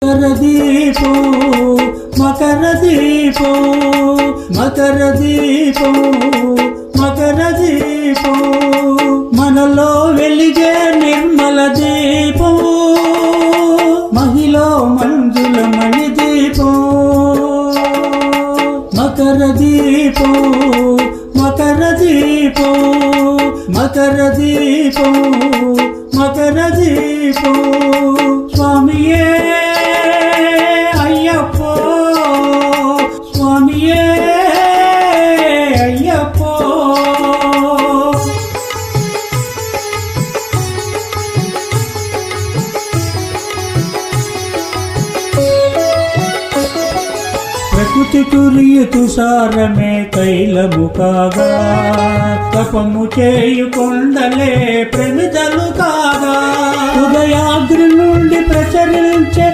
దీపం మకర దీపం మకర దీపం మకర దీపం మనలో వెలిగే నిర్మల దీపం మహిళ మంజుల మణి దీపం మకర దీపం మకర దీపం మకర దీపం మకర దీపం స్వామియే అయ్యప్పో స్వామియే అయ్యప్పో ప్రకృతి కురియు తుషారమే తైలము కాగా తపము చేయు కొండలే ప్రమిదలు కాగా ఉదయాగ్ని నుండి ప్రచరించే